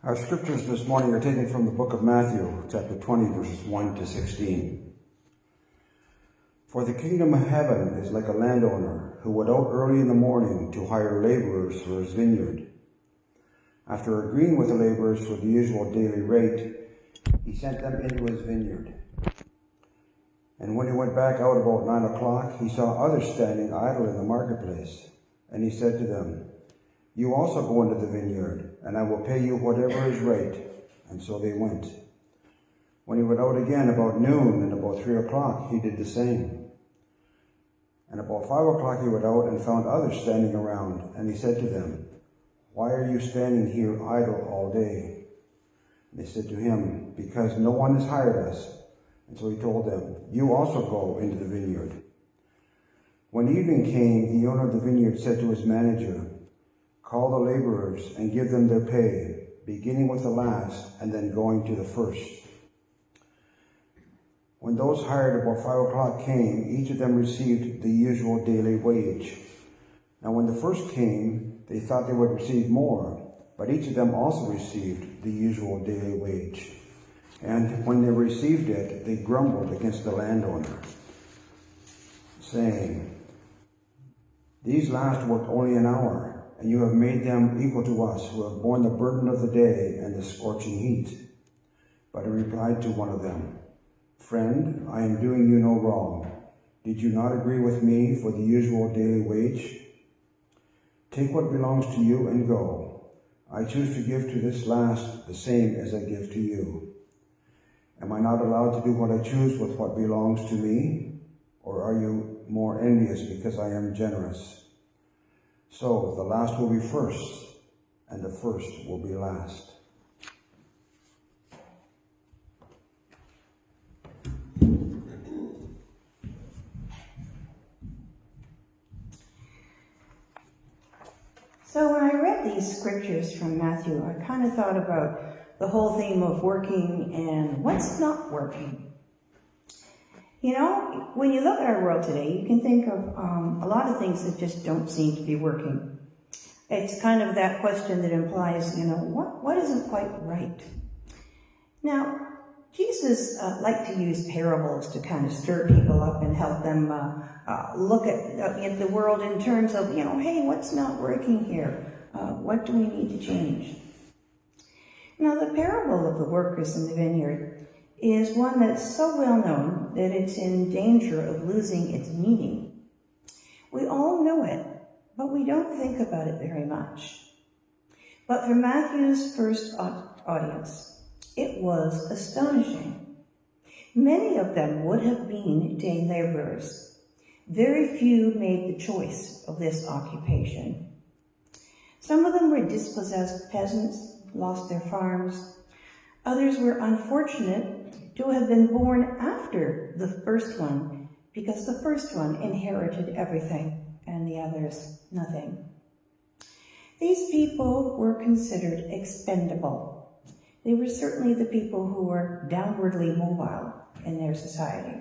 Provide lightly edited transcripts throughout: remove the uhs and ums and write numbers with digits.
Our scriptures this morning are taken from the book of Matthew, chapter 20, verses 1 to 16. For the kingdom of heaven is like a landowner who went out early in the morning to hire laborers for his vineyard. After agreeing with the laborers for the usual daily rate, he sent them into his vineyard. And when he went back out about 9 o'clock, he saw others standing idle in the marketplace. And he said to them, "You also go into the vineyard, and I will pay you whatever is right." And so they went. When he went out again about noon and about 3 o'clock, he did the same. And about 5 o'clock he went out and found others standing around. And he said to them, "Why are you standing here idle all day?" And they said to him, "Because no one has hired us." And so he told them, "You also go into the vineyard." When evening came, the owner of the vineyard said to his manager, "Call the laborers and give them their pay, beginning with the last and then going to the first." When those hired about 5 o'clock came, each of them received the usual daily wage. Now when the first came, they thought they would receive more, but each of them also received the usual daily wage. And when they received it, they grumbled against the landowner, saying, "These last worked only an hour, and you have made them equal to us, who have borne the burden of the day and the scorching heat." But he replied to one of them, "Friend, I am doing you no wrong. Did you not agree with me for the usual daily wage? Take what belongs to you and go. I choose to give to this last the same as I give to you. Am I not allowed to do what I choose with what belongs to me? Or are you more envious because I am generous? So the last will be first, and the first will be last." So when I read these scriptures from Matthew, I kind of thought about the whole theme of working and what's not working. You know, when you look at our world today, you can think of a lot of things that just don't seem to be working. It's kind of that question that implies, what isn't quite right? Now, Jesus liked to use parables to kind of stir people up and help them look at the world in terms of, hey, what's not working here? What do we need to change? Now, the parable of the workers in the vineyard is one that's so well known that it's in danger of losing its meaning. We all know it, but we don't think about it very much. But for Matthew's first audience, it was astonishing. Many of them would have been day laborers. Very few made the choice of this occupation. Some of them were dispossessed peasants, lost their farms. Others were unfortunate to have been born after the first one, because the first one inherited everything and the others nothing. These people were considered expendable. They were certainly the people who were downwardly mobile in their society.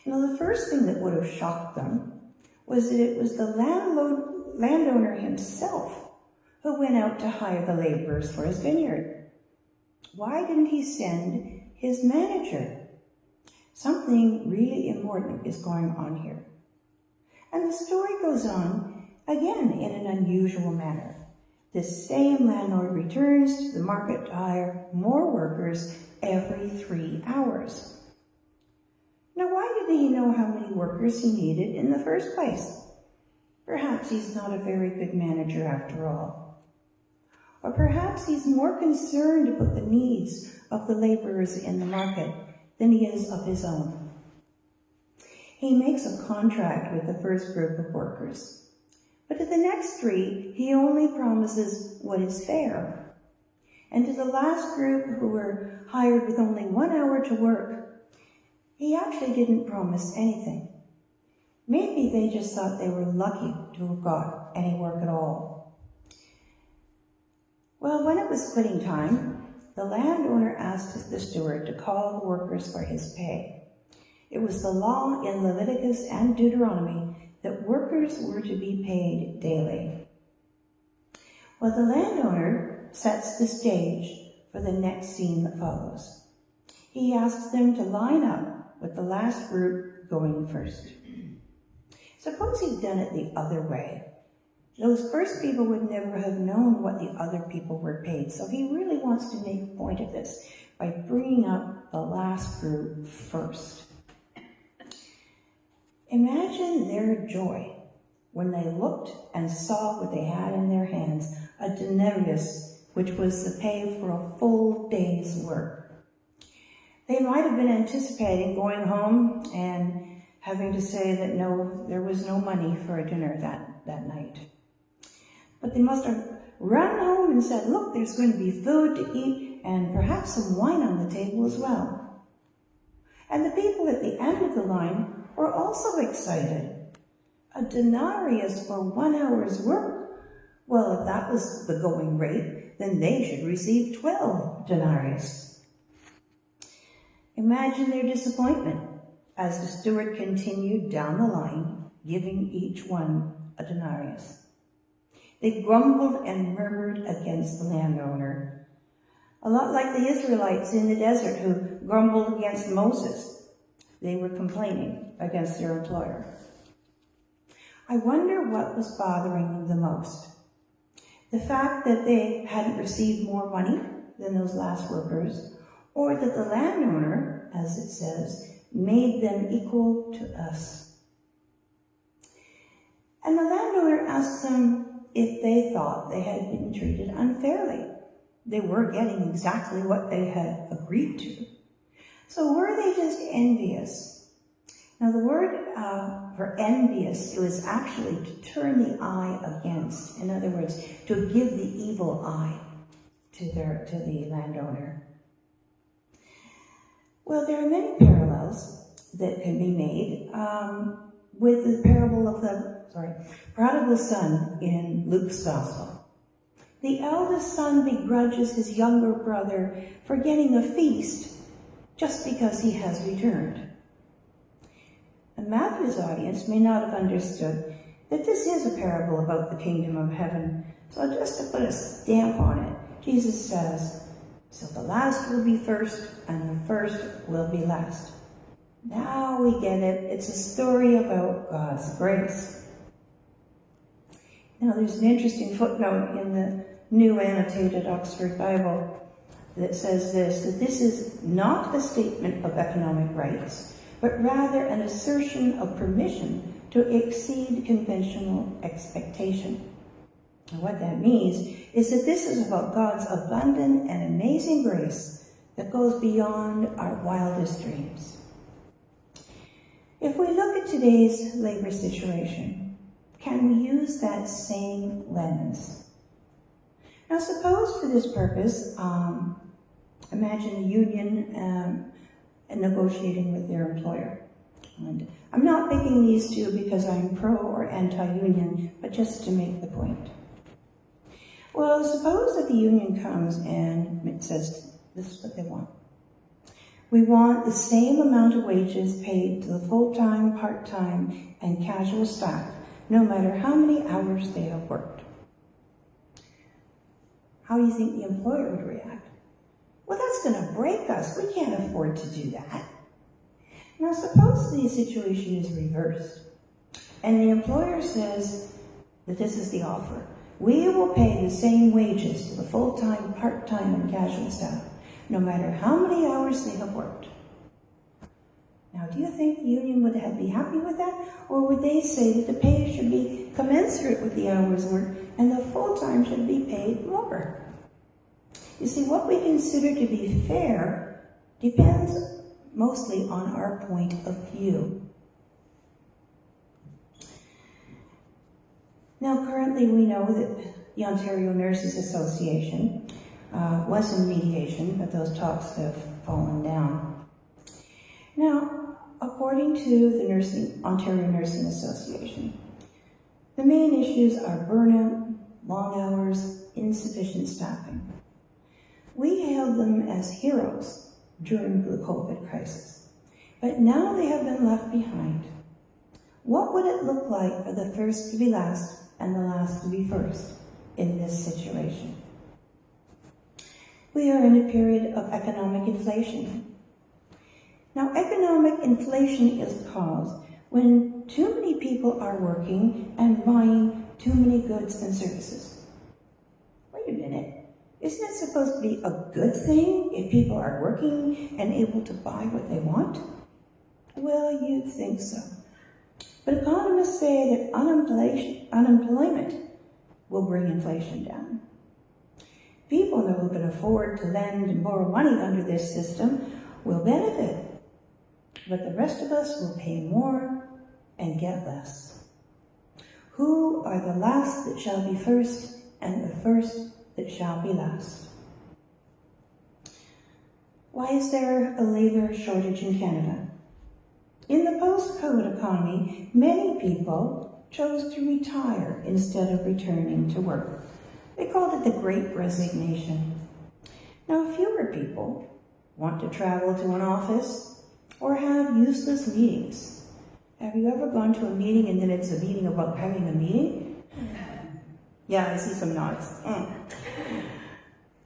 Now, the first thing that would have shocked them was that it was the landowner himself who went out to hire the laborers for his vineyard. Why didn't he send his manager? Something really important is going on here. And the story goes on again in an unusual manner. The same landlord returns to the market to hire more workers every 3 hours. Now, why did he know how many workers he needed in the first place? Perhaps he's not a very good manager after all. Or perhaps he's more concerned about the needs of the laborers in the market than he is of his own. He makes a contract with the first group of workers, but to the next 3, he only promises what is fair. And to the last group, who were hired with only 1 hour to work, he actually didn't promise anything. Maybe they just thought they were lucky to have got any work at all. Well, when it was quitting time, the landowner asked the steward to call the workers for his pay. It was the law in Leviticus and Deuteronomy that workers were to be paid daily. Well, the landowner sets the stage for the next scene that follows. He asks them to line up with the last group going first. Suppose he'd done it the other way. Those first people would never have known what the other people were paid, so he really wants to make a point of this by bringing up the last group first. Imagine their joy when they looked and saw what they had in their hands, a denarius, which was the pay for a full day's work. They might have been anticipating going home and having to say that no, there was no money for a dinner that night. But they must have run home and said, look, there's going to be food to eat and perhaps some wine on the table as well. And the people at the end of the line were also excited. A denarius for 1 hour's work. Well, if that was the going rate, then they should receive 12 denarius. Imagine their disappointment as the steward continued down the line, giving each one a denarius. They grumbled and murmured against the landowner, a lot like the Israelites in the desert who grumbled against Moses. They were complaining against their employer. I wonder what was bothering them the most. The fact that they hadn't received more money than those last workers, or that the landowner, as it says, made them equal to us. And the landowner asked them if they thought they had been treated unfairly. They were getting exactly what they had agreed to. So were they just envious? Now the word for envious was actually to turn the eye against. In other words, to give the evil eye to the landowner. Well, there are many parallels that can be made with the parable of the prodigal son in Luke's gospel. The eldest son begrudges his younger brother for getting a feast just because he has returned. And Matthew's audience may not have understood that this is a parable about the kingdom of heaven. So just to put a stamp on it, Jesus says, so the last will be first and the first will be last. Now we get it. It's a story about God's grace. Now there's an interesting footnote in the New Annotated Oxford Bible that says this, that this is not a statement of economic rights, but rather an assertion of permission to exceed conventional expectation. And what that means is that this is about God's abundant and amazing grace that goes beyond our wildest dreams. If we look at today's labor situation, can we use that same lens? Now suppose for this purpose, imagine a union negotiating with their employer. And I'm not picking these two because I'm pro or anti-union, but just to make the point. Well, suppose that the union comes and it says this is what they want. We want the same amount of wages paid to the full-time, part-time, and casual staff, no matter how many hours they have worked. How do you think the employer would react? Well, that's going to break us. We can't afford to do that. Now, suppose the situation is reversed, and the employer says that this is the offer. We will pay the same wages to the full-time, part-time, and casual staff, no matter how many hours they have worked. Now, do you think the union would be happy with that? Or would they say that the pay should be commensurate with the hours worked, and the full-time should be paid more? You see, what we consider to be fair depends mostly on our point of view. Now, currently we know that the Ontario Nurses Association was in mediation, but those talks have fallen down. Now, according to the Ontario Nursing Association, the main issues are burnout, long hours, insufficient staffing. We hailed them as heroes during the COVID crisis, but now they have been left behind. What would it look like for the first to be last and the last to be first in this situation? We are in a period of economic inflation. Now, economic inflation is caused when too many people are working and buying too many goods and services. Wait a minute. Isn't it supposed to be a good thing if people are working and able to buy what they want? Well, you'd think so. But economists say that unemployment will bring inflation down. People who can afford to lend and borrow money under this system will benefit, but the rest of us will pay more and get less. Who are the last that shall be first, and the first that shall be last? Why is there a labor shortage in Canada? In the post-COVID economy, many people chose to retire instead of returning to work. They called it the Great Resignation. Now, fewer people want to travel to an office or have useless meetings. Have you ever gone to a meeting and then it's a meeting about having a meeting? Yeah, I see some nods.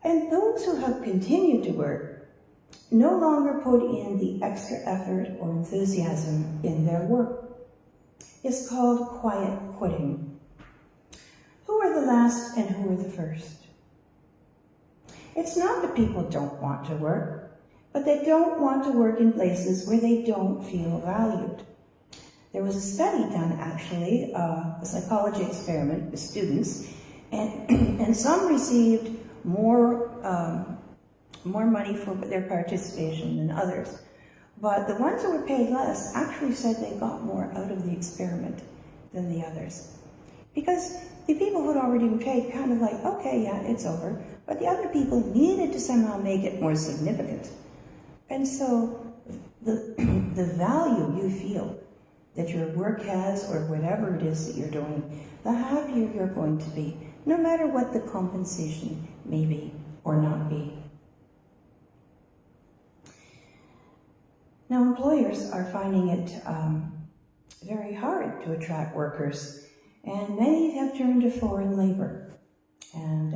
And those who have continued to work no longer put in the extra effort or enthusiasm in their work. It's called quiet quitting. Who are the last and who are the first? It's not that people don't want to work, but they don't want to work in places where they don't feel valued. There was a study done, actually, a psychology experiment with students, and some received more money for their participation than others. But the ones who were paid less actually said they got more out of the experiment than the others. Because the people who had already been paid kind of like, okay, yeah, it's over. But the other people needed to somehow make it more significant. And so the value you feel that your work has, or whatever it is that you're doing, the happier you're going to be, no matter what the compensation may be or not be. Now, employers are finding it very hard to attract workers, and many have turned to foreign labor. And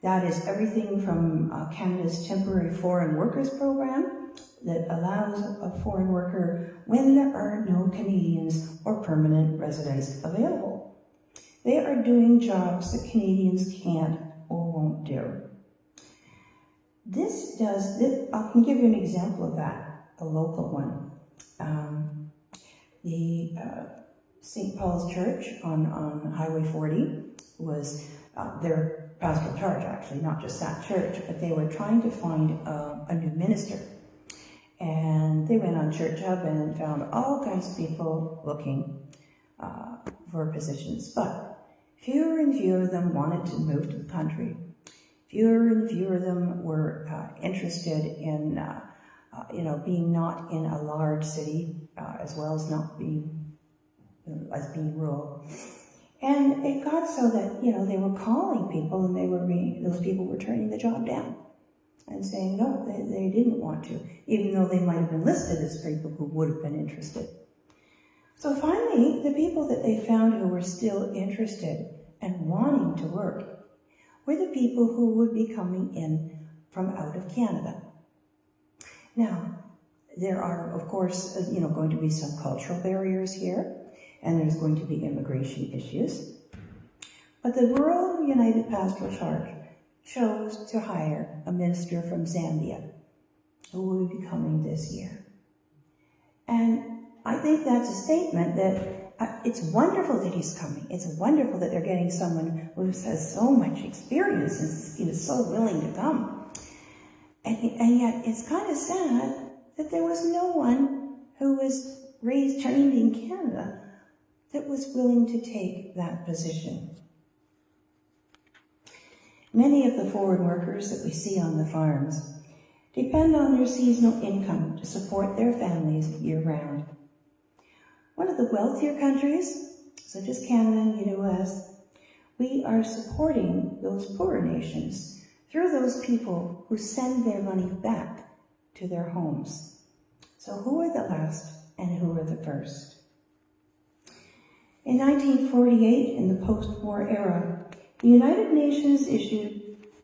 that is everything from Canada's temporary foreign workers program that allows a foreign worker when there are no Canadians or permanent residents available. They are doing jobs that Canadians can't or won't do. I can give you an example of that, a local one. The St. Paul's Church on Highway 40 was their pastoral charge, actually, not just that church, but they were trying to find a new minister. And they went on Church Hub and found all kinds of people looking for positions. But fewer and fewer of them wanted to move to the country. Fewer and fewer of them were interested in, being not in a large city, as well as not being rural. And it got so that, they were calling people and those people were turning the job down and saying, no, they didn't want to, even though they might have been listed as people who would have been interested. So finally, the people that they found who were still interested and wanting to work were the people who would be coming in from out of Canada. Now, there are, of course, going to be some cultural barriers here, and there's going to be immigration issues. But the Rural United Pastoral Charge chose to hire a minister from Zambia who will be coming this year. And I think that's a statement that it's wonderful that he's coming. It's wonderful that they're getting someone who has so much experience and is so willing to come. And yet it's kind of sad that there was no one who was trained in Canada that was willing to take that position. Many of the foreign workers that we see on the farms depend on their seasonal income to support their families year-round. One of the wealthier countries, such as Canada and the US, we are supporting those poorer nations through those people who send their money back to their homes. So who are the last and who are the first? In 1948, in the post-war era, the United Nations issued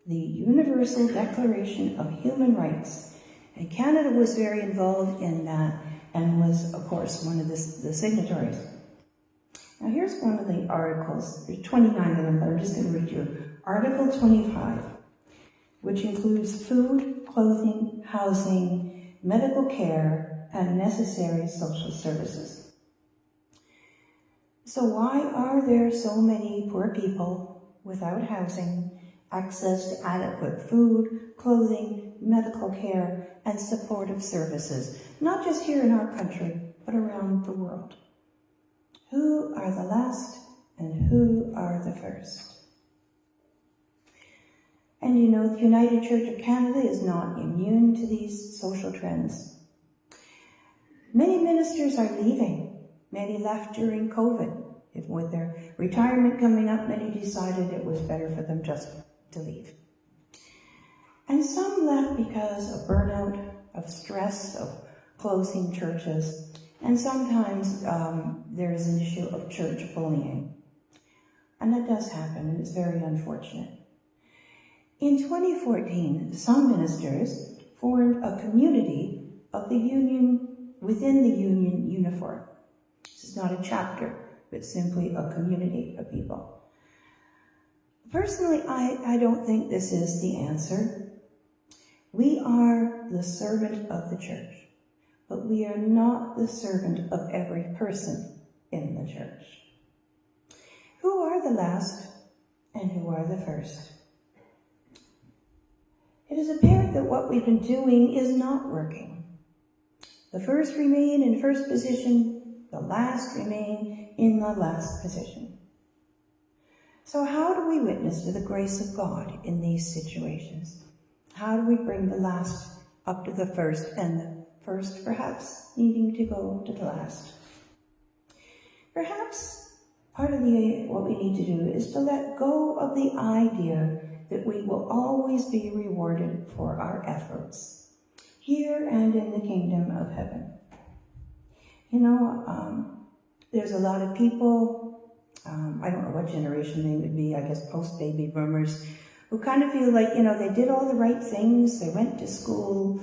the Universal Declaration of Human Rights. And Canada was very involved in that and was, of course, one of the signatories. Now here's one of the articles. There's 29 of them, but I'm just going to read you. Article 25, which includes food, clothing, housing, medical care, and necessary social services. So why are there so many poor people without housing, access to adequate food, clothing, medical care, and supportive services, not just here in our country, but around the world? Who are the last and who are the first? And you know, the United Church of Canada is not immune to these social trends. Many ministers are leaving. Many left during COVID. With their retirement coming up, many decided it was better for them just to leave. And some left because of burnout, of stress, of closing churches, and sometimes there is an issue of church bullying. And that does happen, and it's very unfortunate. In 2014, some ministers formed a community of the union within the union uniform. This is not a chapter, but simply a community of people. Personally, I don't think this is the answer. We are the servant of the church, but we are not the servant of every person in the church. Who are the last and who are the first? It is apparent that what we've been doing is not working. The first remain in first position, the last remain in the last position. So how do we witness to the grace of God in these situations? How do we bring the last up to the first and the first perhaps needing to go to the last? Perhaps part of what we need to do is to let go of the idea that we will always be rewarded for our efforts, here and in the kingdom of heaven. You know, there's a lot of people, I don't know what generation they would be, I guess post-baby boomers, who kind of feel like, you know, they did all the right things, they went to school,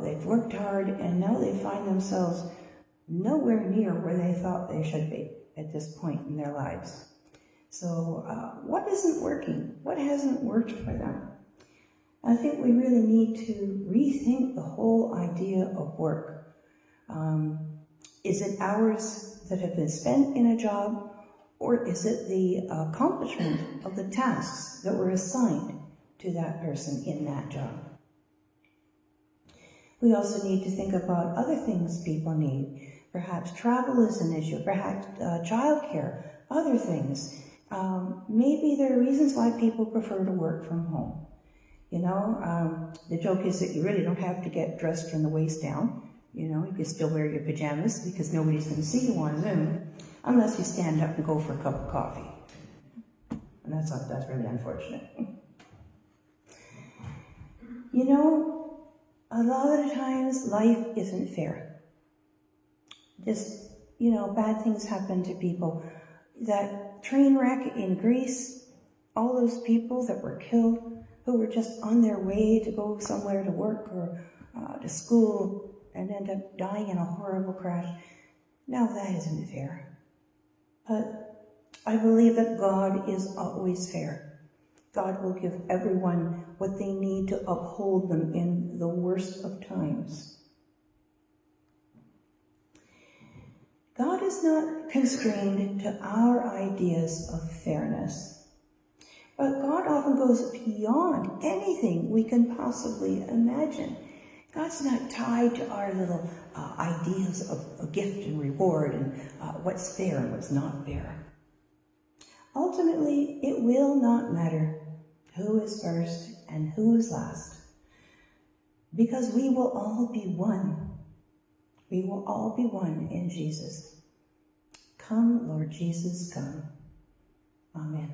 they've worked hard, and now they find themselves nowhere near where they thought they should be at this point in their lives. So what isn't working? What hasn't worked for them? I think we really need to rethink the whole idea of work. Is it hours that have been spent in a job, or is it the accomplishment of the tasks that were assigned to that person in that job? We also need to think about other things people need. Perhaps travel is an issue, perhaps childcare, other things. Maybe there are reasons why people prefer to work from home. You know, the joke is that you really don't have to get dressed from the waist down. You know, you can still wear your pajamas because nobody's going to see you on Zoom unless you stand up and go for a cup of coffee. And that's really unfortunate. You know, a lot of the times life isn't fair. Just, you know, bad things happen to people. That train wreck in Greece, all those people that were killed, who were just on their way to go somewhere to work or to school and end up dying in a horrible crash. Now that isn't fair. But I believe that God is always fair. God will give everyone what they need to uphold them in the worst of times. God is not constrained to our ideas of fairness, but God often goes beyond anything we can possibly imagine. God's not tied to our little ideas of gift and reward and what's fair and what's not fair. Ultimately, it will not matter who is first and who is last, because we will all be one. We will all be one in Jesus. Come, Lord Jesus, come. Amen.